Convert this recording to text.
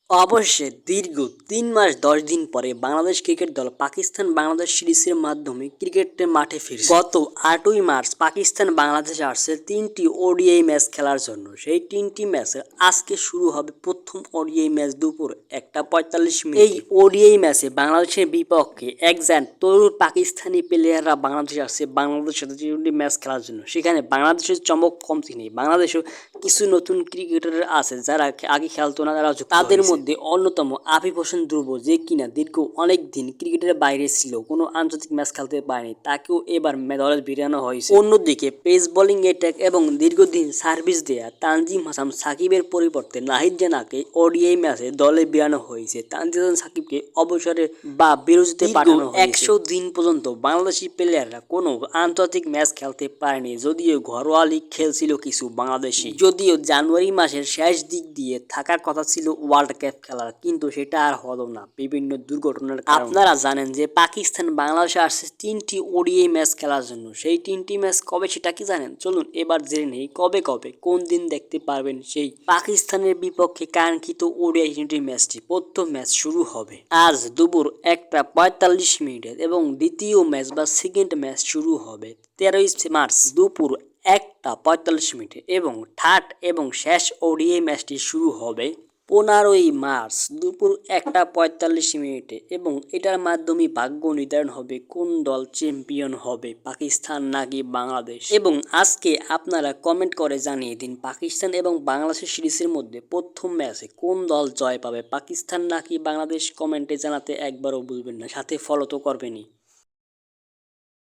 অবশ্যই দীর্ঘ ৩ মাস ১০ দিন পরে বাংলাদেশ ক্রিকেট দল পাকিস্তান-বাংলাদেশ সিরিজের মাধ্যমে ক্রিকেটের মাঠে ফিরছে। গত ৮ই মার্চ পাকিস্তান বাংলাদেশে আসছে ৩টি ওডিআই ম্যাচ খেলার জন্য। সেই ৩টি ম্যাচে আজকে শুরু হবে প্রথম ওডিআই ম্যাচ দুপুর ১টা ৪৫ মিনিটে। এই ওডিআই ম্যাচে বাংলাদেশের বিপক্ষে একজন তরুণ পাকিস্তানি প্লেয়াররা বাংলাদেশে আসছে বাংলাদেশের সাথে টি-টোয়েন্টি ম্যাচ খেলার জন্য। সেখানে বাংলাদেশের চমক কমতি নেই। বাংলাদেশেও কিছু নতুন ক্রিকেটার আছে যারা আগে খেলতো না, তারা তাদের মধ্যে অন্যতম আফিফ হোসেন ধ্রুব, যে কিনা দীর্ঘ অনেক দিন ক্রিকেটের বাইরে ছিল, কোনো আন্তর্জাতিক ম্যাচ খেলতে পারেনি, তাকেও এবার দলে ফিরানো হয়েছে। অন্যদিকে পেস বোলিং অ্যাটাক এবং দীর্ঘদিন সার্ভিস দেয়া তানজিম হাসান সাকিবের পরিবর্তে নাহিদ জানাকে ওডিআই ম্যাচে দলে ফিরানো হয়েছে। তানজিম হাসান সাকিবকে অবসরে বা বিরতিতে পাঠানো হয়েছে। ১০০ দিন পর্যন্ত বাংলাদেশি প্লেয়াররা কোনো আন্তর্জাতিক ম্যাচ খেলতে পারেনি, যদিও ঘরোয়া লিগ খেলছিল কিছু বাংলাদেশি। যদিও জানুয়ারি মাসের শেষ দিক দিয়ে থাকার কথা ছিল ওয়ার্ল্ড কাপ খেলার, কিন্তু সেটা আর হলো না বিভিন্ন দুর্ঘটনার কারণে। আপনারা জানেন যে পাকিস্তান বাংলাদেশে আসছে ৩টি ওডিআই ম্যাচ খেলার জন্য। সেই ৩টি ম্যাচ কবে সেটা কি জানেন? চলুন এবার জেনে নেই কবে কোন দিন দেখতে পারবেন সেই পাকিস্তানের বিপক্ষে কাঙ্ক্ষিত ওডিআই টি ম্যাচটি। প্রথম ম্যাচ শুরু হবে আজ দুপুর ১টা ৪৫ মিনিটে এবং দ্বিতীয় ম্যাচ বা সেকেন্ড ম্যাচ শুরু হবে ১৩ই মার্চ দুপুর ১টা ৪৫ মিনিটে এবং থার্ড এবং শেষ ওডিআই ম্যাচটি শুরু হবে ১৫ই মার্চ দুপুর ১টা ৪৫ মিনিটে এবং এটার মাধ্যমে ভাগ্য নির্ধারণ হবে কোন দল চ্যাম্পিয়ন হবে, পাকিস্তান নাকি বাংলাদেশ। এবং আজকে আপনারা কমেন্ট করে জানিয়ে দিন পাকিস্তান এবং বাংলাদেশের সিরিজের মধ্যে প্রথম ম্যাচে কোন দল জয় পাবে, পাকিস্তান নাকি বাংলাদেশ। কমেন্টে জানাতে একবারও ভুলবেন না, সাথে ফলো তো করবেনই।